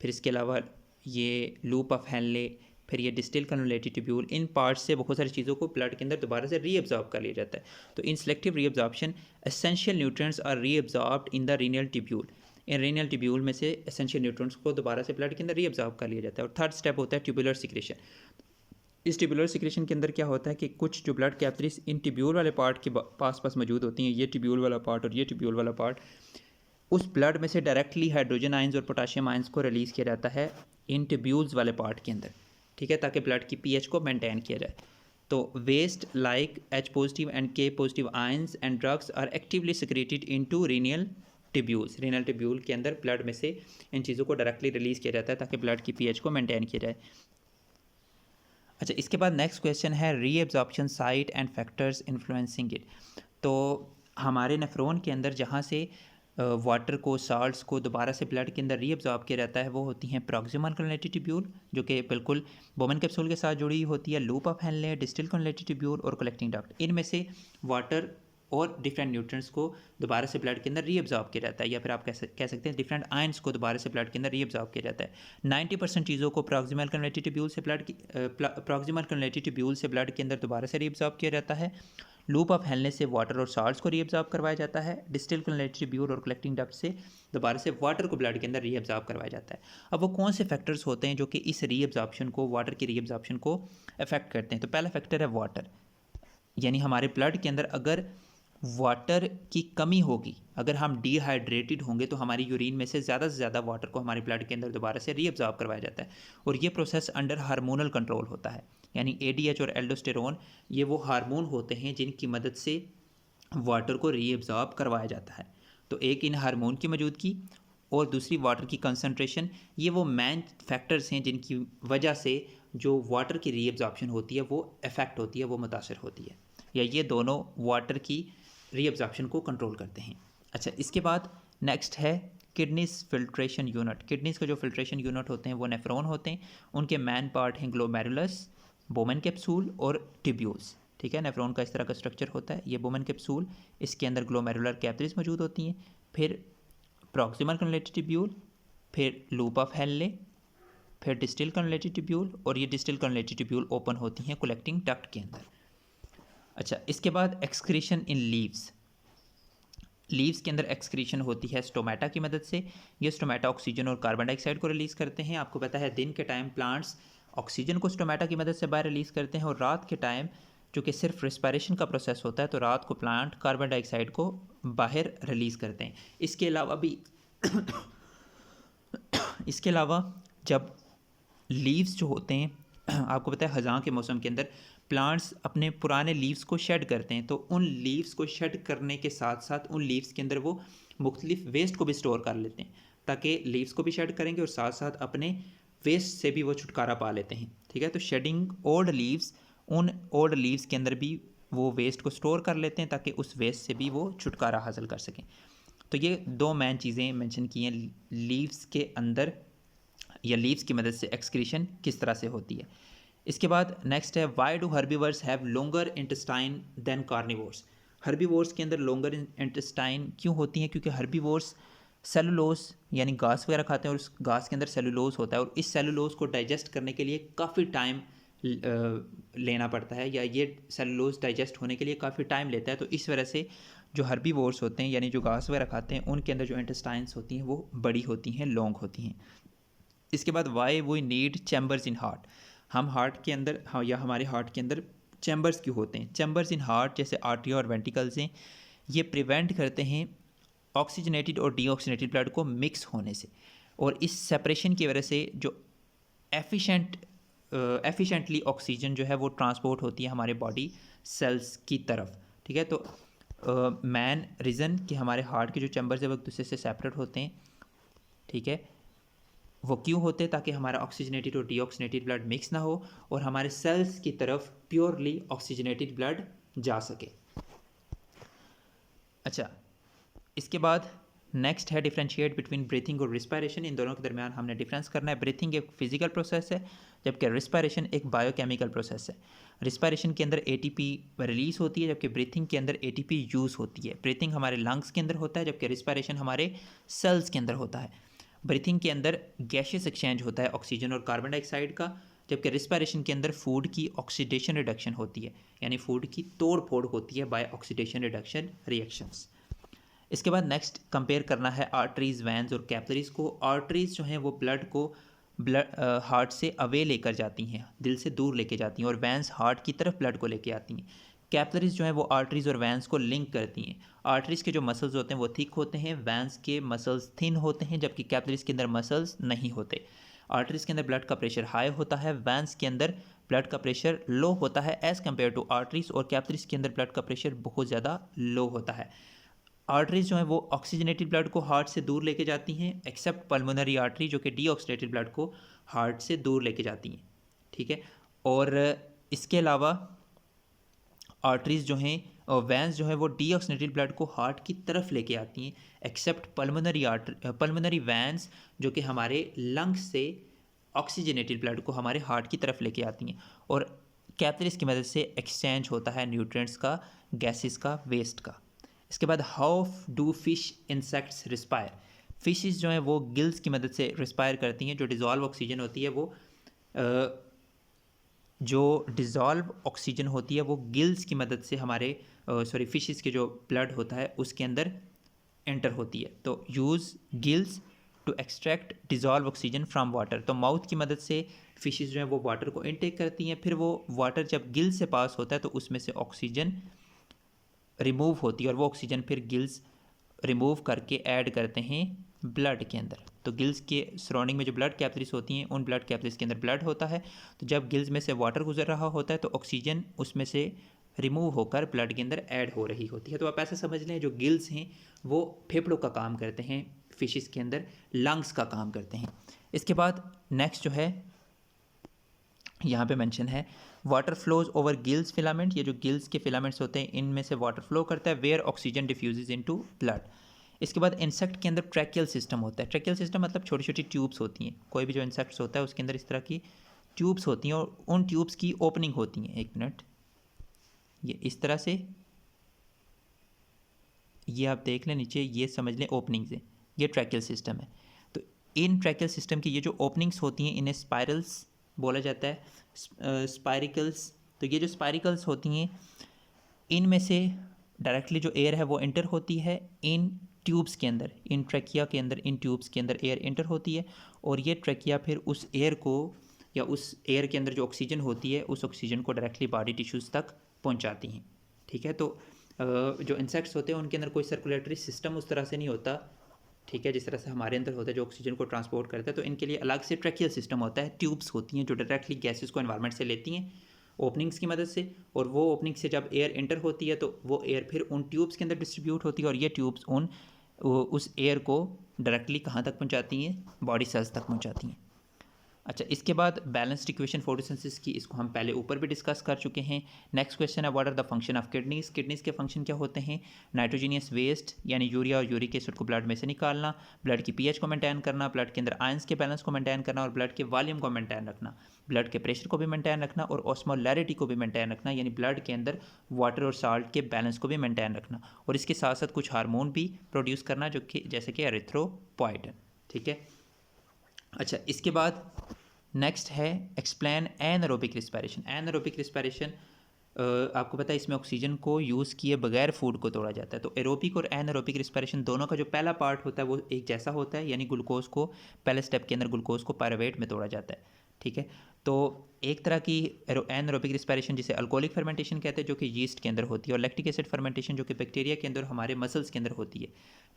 S1: फिर इसके अलावा ये लूप ऑफ हेनले, फिर ये डिस्टल कन्वोलेटेड ट्यूब्यूल, इन पार्ट्स से बहुत सारी चीज़ों को ब्लड के अंदर दोबारा से रीअब्जॉर्ब कर लिया जाता है। तो in selective reabsorption essential nutrients are reabsorbed in the renal tubule. इन रीनल ट्यूब्यूल में से एसेंशियल न्यूट्रिएंट्स को दोबारा से ब्लड के अंदर रीअब्जॉर्ब कर लिया जाता है। और थर्ड स्टेप होता है ट्यूबुलर सिक्रेशन। इस ट्यूबुलर सिक्रेशन के अंदर क्या होता है कि कुछ जो ब्लड कैपिलरीज इन ट्यूब्यूल वाले पार्ट के पास मौजूद होती हैं, ये ट्यूब्यूल वाला पार्ट और ये ट्यूब्यूल वाला पार्ट, उस ब्लड में से डायरेक्टली हाइड्रोजन आयंस और पोटाशियम आयंस को रिलीज़ किया जाता है इन ट्यूब्यूल्स वाले पार्ट के अंदर, ठीक है, ताकि ब्लड की पीएच को मेंटेन किया जाए। तो waste like H positive and K positive ions and drugs are actively secreted into renal tubules. Renal tubule के अंदर ब्लड में से इन चीज़ों को डायरेक्टली रिलीज़ किया जाता है ताकि ब्लड की पीएच को मेंटेन किया जाए। अच्छा, इसके बाद नेक्स्ट क्वेश्चन है reabsorption site and factors influencing it. तो हमारे नेफ्रॉन के अंदर जहाँ से वाटर को, साल्ट्स को दोबारा से ब्लड के अंदर रीअब्जॉर्ब किया जाता है वो होती हैं प्रॉक्सिमल कन्वोलेटेड ट्यूब्यूल, जो कि बिल्कुल बोमन कैप्सूल के साथ जुड़ी होती है, loop of Henle, distal convoluted tubule और कलेक्टिंग डक्ट। इनमें से वाटर और डिफरेंट न्यूट्रिएंट्स को दोबारा से ब्लड के अंदर रीअब्जॉर्ब किया जाता है, या फिर आप कह सकते हैं डिफरेंट आयंस को दोबारा से ब्लड के अंदर रीअब्जॉर्ब किया जाता है। 90% चीज़ों को प्रॉक्सिमल कन्वोलेटेड ट्यूब्यूल से ब्लड के अंदर दोबारा से रीअब्जॉर्ब किया जाता है। लूप ऑफ हेनले से वाटर और साल्ट्स को रीअब्जॉर्ब करवाया जाता है। डिस्टिल कन्वोलेटेड ट्यूब्यूल और कलेक्टिंग डक्ट से दोबारा से वाटर को ब्लड के अंदर रीअब्जॉर्ब करवाया जाता है। अब वो कौन से फैक्टर्स होते हैं जो कि इस रीअब्जॉर्प्शन को, वाटर की रीअब्जॉर्प्शन को अफेक्ट करते हैं? तो पहला फैक्टर है वाटर, यानी हमारे ब्लड के अंदर अगर वाटर की कमी होगी, अगर हम डिहाइड्रेटेड होंगे तो हमारी यूरिन में से ज़्यादा वाटर को हमारे ब्लड के अंदर दोबारा से रीअब्जॉर्ब करवाया जाता है। और ये प्रोसेस अंडर हार्मोनल कंट्रोल होता है, यानी ADH और एल्डोस्टेरोन ये वो हार्मोन होते हैं जिनकी मदद से वाटर को रीअब्जॉर्ब करवाया जाता है। तो एक इन हार्मोन की मौजूदगी और दूसरी वाटर की कंसंट्रेशन। ये वो मेन फैक्टर्स हैं जिनकी वजह से जो वाटर की रीअब्जॉर्प्शन होती है वो इफ़ेक्ट होती है, वो मुतासर होती है, या ये दोनों वाटर की रीअब्जॉर्प्शन को कंट्रोल करते हैं। अच्छा, इसके बाद नेक्स्ट है किडनीज फिल्ट्रेशन यूनिट। किडनीज का जो फिल्ट्रेशन यूनिट होते हैं वो नेफ्रॉन होते हैं। उनके मेन पार्ट हैं ग्लोमेरुलस, बोमेन कैप्सूल और ट्यूब्यूल्स। ठीक है, नेफ्रॉन का इस तरह का स्ट्रक्चर होता है, ये बोमेन कैप्सूल, इसके अंदर ग्लोमेरुलर कैपिलरीज मौजूद होती हैं, फिर प्रॉक्सिमल कन्वलेटेड ट्यूब्यूल, फिर लूप ऑफ हेनले, फिर डिस्टल कन्वलेटेड ट्यूब्यूल, और ये डिस्टल कन्वलेटेड ट्यूब्यूल ओपन होती हैं कलेक्टिंग डक्ट के अंदर। अच्छा, इसके बाद एक्सक्रीशन इन लीव्स। लीव्स के अंदर एक्सक्रीशन होती है स्टोमेटा की मदद से। ये स्टोमेटा ऑक्सीजन और कार्बन डाइऑक्साइड को रिलीज़ करते हैं। आपको पता है दिन के टाइम प्लांट्स ऑक्सीजन को स्टोमेटा की मदद से बाहर रिलीज़ करते हैं, और रात के टाइम जो कि सिर्फ रिस्पायरेशन का प्रोसेस होता है, तो रात को प्लांट कार्बन डाइऑक्साइड को बाहर रिलीज़ करते हैं। इसके अलावा भी इसके अलावा जब लीव्स जो होते हैं, आपको पता है ख़ज़ां के मौसम के अंदर प्लांट्स अपने पुराने लीव्स को शेड करते हैं, तो उन लीव्स को शेड करने के साथ साथ उन लीव्स के अंदर वो मुख्तलिफ वेस्ट को भी स्टोर कर लेते हैं, ताकि लीव्स को भी शेड करेंगे और साथ साथ अपने वेस्ट से भी वो छुटकारा पा लेते हैं। ठीक है, तो शेडिंग ओल्ड लीव्स, उन ओल्ड लीव्स के अंदर भी वो वेस्ट को स्टोर कर लेते हैं ताकि उस वेस्ट से भी वो छुटकारा हासिल कर सकें। तो ये दो मेन चीज़ें मेंशन की हैं लीव्स के अंदर, या लीव्स की मदद से एक्सक्रीशन किस तरह से होती है। इसके बाद नेक्स्ट है why do herbivores have longer intestine than carnivores. Herbivores के अंदर लॉन्गर इंटेस्टाइन क्यों होती हैं? क्योंकि हर्बीवोर्स सेलुलोज यानी घास वगैरह खाते हैं, और उस घास के अंदर सेलुलोज होता है, और इस सेलुलोज को डाइजेस्ट करने के लिए काफ़ी टाइम लेना पड़ता है, या ये सेलुलोज डाइजेस्ट होने के लिए काफ़ी टाइम लेता है। तो इस वजह से जो हर्बीवोर्स होते हैं यानी जो घास वगैरह खाते हैं, उनके अंदर जो इंटेस्टाइन्स होती हैं वो बड़ी होती हैं, लॉन्ग होती हैं। इसके बाद why we need chambers in heart. हम हार्ट के अंदर, हाँ, या हमारे हार्ट के अंदर चैम्बर्स क्यों होते हैं? चैम्बर्स इन हार्ट जैसे आर्टरी और वेंटिकल्स हैं, ये प्रिवेंट करते हैं ऑक्सीजनेटेड और डीऑक्सीजनेटेड ब्लड को मिक्स होने से, और इस सेपरेशन की वजह से जो एफिशिएंटली ऑक्सीजन जो है वो ट्रांसपोर्ट होती है हमारे बॉडी सेल्स की तरफ। ठीक है, तो मेन रीज़न कि हमारे हार्ट के जो चैम्बर्स है वो एक दूसरे से सेपरेट होते हैं। ठीक है, वो क्यों होते हैं? ताकि हमारा ऑक्सीजनेटेड और डीऑक्सीजनेटेड ब्लड मिक्स ना हो और हमारे सेल्स की तरफ प्योरली ऑक्सीजनेटेड ब्लड जा सके। अच्छा, इसके बाद नेक्स्ट है डिफरेंशिएट बिटवीन ब्रीथिंग और रिस्पायरेशन। इन दोनों के दरमियान हमने डिफरेंस करना है। ब्रीथिंग एक फिजिकल प्रोसेस है, जबकि रिस्पायरेशन एक बायोकेमिकल प्रोसेस है। रिस्पायरेशन के अंदर एटीपी रिलीज होती है, जबकि ब्रीथिंग के अंदर एटीपी यूज़ होती है। ब्रीथिंग हमारे लंग्स के अंदर होता है, जबकि रिस्पायरेशन हमारे सेल्स के अंदर होता है। ब्रीथिंग के अंदर गैशियस एक्सचेंज होता है ऑक्सीजन और कार्बन डाइऑक्साइड का, जबकि रिस्पायरेशन के अंदर फूड की ऑक्सीडेशन रिडक्शन होती है, यानी फूड की तोड़ फोड़ होती है बाय ऑक्सीडेशन रिडक्शन रिएक्शंस। इसके बाद नेक्स्ट कंपेयर करना है आर्टरीज, वैन्स और कैपिलरीज को। आर्टरीज जो हैं वो ब्लड को हार्ट से अवे लेकर जाती हैं, दिल से दूर लेके जाती हैं, और वैन्स हार्ट की तरफ ब्लड को लेके आती हैं। कैपिलरीज जो हैं वो आर्टरीज और वैन्स को लिंक करती हैं। आर्टरीज के जो मसल्स होते हैं वो थिक होते हैं, वैन्स के मसल्स थिन होते हैं, जबकि कैपिलरीज के अंदर मसल्स नहीं होते। आर्टरीज के अंदर ब्लड का प्रेशर हाई होता है, वैन्स के अंदर ब्लड का प्रेशर लो होता है एज़ कम्पेयर टू आर्टरीज, और कैपिलरीज के अंदर ब्लड का प्रेशर बहुत ज़्यादा लो होता है। आर्टरीज जो है वो ऑक्सीजनेटेड ब्लड को हार्ट से दूर लेके जाती हैं, एक्सेप्ट पल्मोनरी आर्टरी जो कि डीऑक्सीजनेटेड ब्लड को हार्ट से दूर लेके जाती हैं। ठीक है, और इसके अलावा आर्टरीज जो हैं और वैन्स जो है वो डीऑक्सीजनेटेड ब्लड को हार्ट की तरफ लेके आती हैं, एक्सेप्ट पल्मोनरी वैन्स जो कि हमारे लंग्स से ऑक्सीजनेटेड ब्लड को हमारे हार्ट की तरफ लेके आती हैं, और कैपिलरीज की मदद से एक्सचेंज होता है न्यूट्रिएंट्स का, गैसेस का, वेस्ट का। इसके बाद how do fish insects respire. Fishes जो हैं वो गिल्स की मदद से रिस्पायर करती हैं। जो डिज़ोल्व ऑक्सीजन होती है वो गिल्स की मदद से हमारे फिशेस के जो ब्लड होता है उसके अंदर एंटर होती है। तो use gills to extract dissolved oxygen from water. तो माउथ की मदद से फिशेस जो हैं वो वाटर को इनटेक करती हैं, फिर वो वाटर जब गिल से पास होता है तो उसमें से ऑक्सीजन रिमूव होती है, और वो ऑक्सीजन फिर गिल्स रिमूव करके ऐड करते हैं ब्लड के अंदर। तो गिल्स के सराउंडिंग में जो ब्लड कैपिलरीज होती हैं उन ब्लड कैपिलरीज के अंदर ब्लड होता है, तो जब गिल्स में से वाटर गुजर रहा होता है तो ऑक्सीजन उसमें से रिमूव होकर ब्लड के अंदर ऐड हो रही होती है। तो आप ऐसा समझ लें जो गिल्स हैं वो फेफड़ों का काम करते हैं फिशेस के अंदर लंग्स का काम करते हैं। इसके बाद नेक्स्ट जो है यहाँ पे मेंशन है water flows over gills filament. ये जो गिल्स के फिलामेंट्स होते हैं इनमें से वाटर फ्लो करता है where oxygen diffuses into blood. इसके बाद इंसेक्ट के अंदर ट्रैकियल सिस्टम होता है। ट्रैकियल सिस्टम मतलब छोटी छोटी ट्यूब्स होती हैं। कोई भी जो इंसेक्ट्स होता है उसके अंदर इस तरह की ट्यूब्स होती हैं और उन ट्यूब्स की ओपनिंग होती हैं। एक मिनट, ये इस तरह से, ये आप देख लें नीचे, ये समझ लें ओपनिंग्स है, ये ट्रैकियल सिस्टम है। तो इन ट्रैकियल सिस्टम की ये जो ओपनिंग्स होती हैं इन्हें स्पाइरल्स बोला जाता है, स्पाइरिकल्स। तो ये जो स्पाइरिकल्स होती हैं इनमें से डायरेक्टली जो एयर है वो इंटर होती है इन ट्यूब्स के अंदर, इन ट्रैकिया के अंदर, इन ट्यूब्स के अंदर एयर इंटर होती है और ये ट्रैकिया फिर उस एयर को या उस एयर के अंदर जो ऑक्सीजन होती है उस ऑक्सीजन को डायरेक्टली बॉडी टिश्यूज़ तक पहुंचाती हैं। ठीक है, तो जो इंसेक्ट्स होते हैं उनके अंदर कोई सर्कुलेटरी सिस्टम उस तरह से नहीं होता, ठीक है, जिस तरह से हमारे अंदर होता है जो ऑक्सीजन को ट्रांसपोर्ट करता है। तो इनके लिए अलग से ट्रैकियल सिस्टम होता है, ट्यूब्स होती हैं जो डायरेक्टली गैसेस को एनवायरनमेंट से लेती हैं ओपनिंग्स की मदद से, और वो ओपनिंग से जब एयर इंटर होती है तो वो एयर फिर उन ट्यूब्स के अंदर डिस्ट्रीब्यूट होती है और ये ट्यूब्स उस एयर को डायरेक्टली कहाँ तक पहुँचाती हैं, बॉडी सेल्स तक पहुँचाती हैं। अच्छा, इसके बाद बैलेंस्ड इक्वेशन फोटोसिंथेसिस की, इसको हम पहले ऊपर भी डिस्कस कर चुके हैं। नेक्स्ट क्वेश्चन है what are the function of kidneys. Kidneys के फंक्शन क्या होते हैं? नाइट्रोजीनियस वेस्ट यानी यूरिया और यूरिक एसिड को ब्लड में से निकालना, ब्लड की पीएच को मेंटेन करना, ब्लड के अंदर आयंस के बैलेंस को मेंटेन करना और ब्लड के वॉल्यूम को मेंटेन रखना, ब्लड के प्रेशर को भी मेंटेन रखना और ऑस्मोलैरिटी को भी मेंटेन रखना, यानी ब्लड के अंदर वाटर और साल्ट के बैलेंस को भी मेंटेन रखना, और इसके साथ साथ कुछ हार्मोन भी प्रोड्यूस करना जो कि जैसे कि एरिथ्रोपोइटिन। ठीक है, अच्छा, इसके बाद नेक्स्ट है explain anaerobic respiration. Anaerobic respiration आपको पता है इसमें ऑक्सीजन को यूज़ किए बगैर फूड को तोड़ा जाता है। तो एरोबिक और एनारोबिक रिस्पायरेशन दोनों का जो पहला पार्ट होता है वो एक जैसा होता है, यानी ग्लूकोज को पहले स्टेप के अंदर ग्लूकोज को पायरुवेट में तोड़ा जाता है। ठीक है, तो एक तरह की एनारोबिक रिस्पायरेशन जिसे अल्कोहलिक फर्मेंटेशन कहते हैं जो कि यीस्ट के अंदर होती है, और लैक्टिक एसिड फर्मेंटेशन जो कि बैक्टीरिया के अंदर हमारे मसल्स के अंदर होती है,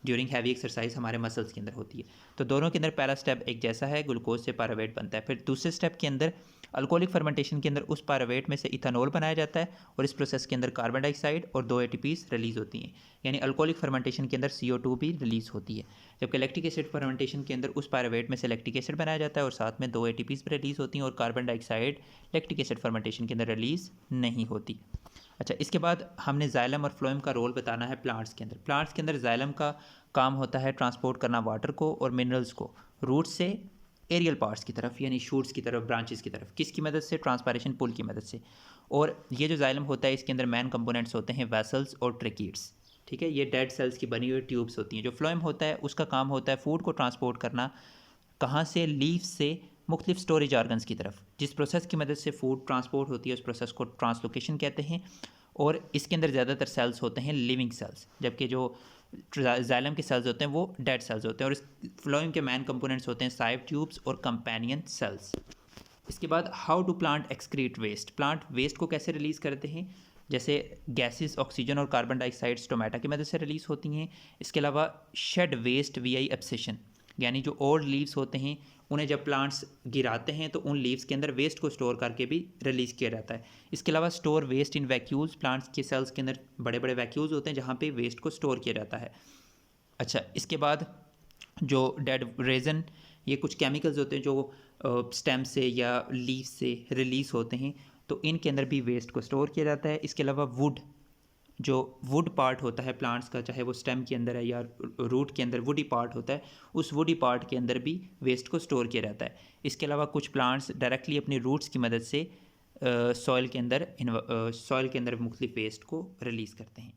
S1: ड्यूरिंग हैवी एक्सरसाइज हमारे मसल्स के अंदर होती है। तो दोनों के अंदर पहला स्टेप एक जैसा है, ग्लूकोज से पायरुवेट बनता है। फिर दूसरे स्टेप के अंदर अल्कोहलिक फर्मेंटेशन के अंदर उस पायरुवेट में से इथेनॉल बनाया जाता है और इस प्रोसेस के अंदर कार्बन डाइऑक्साइड और 2 एटीपीज रिलीज़ होती हैं, यानी अल्कोहलिक फर्मेंटेशन के अंदर CO2 भी रिलीज़ होती है। जबकि लैक्टिक एसिड फर्मेंटेशन के अंदर उस पायरुवेट में से लैक्टिक एसिड बनाया जाता है और साथ में 2 एटीपीज भी रिलीज़ होती हैं और carbon dioxide lactic acid fermentation के अंदर रिलीज़ नहीं होती। अच्छा, इसके बाद हमने जाइलम और फ्लोएम का रोल बताना है प्लांट्स के अंदर। प्लांट्स के अंदर जाइलम का काम होता है ट्रांसपोर्ट करना वाटर को और मिनरल्स को रूट से एरियल पार्ट्स की तरफ, यानी शूट्स की तरफ, ब्रांचेस की तरफ। किसकी मदद से? ट्रांसपायरेशन पुल की मदद से। और ये जो जाइलम होता है इसके अंदर मेन कंपोनेंट्स होते हैं वेसल्स और ट्रेकीड्स। ठीक है, ये डेड सेल्स की बनी हुई ट्यूब्स होती हैं। जो फ्लोएम होता है उसका काम होता है फूड को ट्रांसपोर्ट करना, कहाँ से? लीफ से मुख्तलिफ स्टोरेज आर्गन्स की तरफ। जिस प्रोसेस की मदद से फूड ट्रांसपोर्ट होती है उस प्रोसेस को ट्रांसलोकेशन कहते हैं, और इसके अंदर ज़्यादातर सेल्स होते हैं लिविंग सेल्स, जबकि जो जाइलम के सेल्स होते हैं वो डेड सेल्स होते हैं। और इस फ्लोएम के मेन कंपोनेंट्स होते हैं साइव ट्यूब्स और कंपेनियन सेल्स। इसके बाद how to plant excrete waste. Plant waste को कैसे रिलीज़ करते हैं? जैसे गैसेस ऑक्सीजन और कार्बन डाइऑक्साइड स्टोमेटा की मदद से रिलीज़ होती हैं। इसके अलावा शेड वेस्ट वी एब्सेशन, यानी जो ओल्ड लीव्स होते हैं उन्हें जब प्लांट्स गिराते हैं तो उन लीव्स के अंदर वेस्ट को स्टोर करके भी रिलीज़ किया जाता है। इसके अलावा स्टोर वेस्ट इन वैक्यूल्स, प्लांट्स के सेल्स के अंदर बड़े बड़े वैक्यूल्स होते हैं जहाँ पे वेस्ट को स्टोर किया जाता है। अच्छा, इसके बाद जो डेड रेजन, ये कुछ केमिकल्स होते हैं जो स्टेम से या लीफ से रिलीज़ होते हैं, तो इनके अंदर भी वेस्ट को स्टोर किया जाता है। इसके अलावा वुड, जो वुड पार्ट होता है प्लांट्स का, चाहे वो स्टेम के अंदर है या रूट के अंदर वुडी पार्ट होता है, उस वुडी पार्ट के अंदर भी वेस्ट को स्टोर किया जाता है। इसके अलावा कुछ प्लांट्स डायरेक्टली अपनी रूट्स की मदद से सॉइल के अंदर मुख्तलिफ वेस्ट को रिलीज़ करते हैं।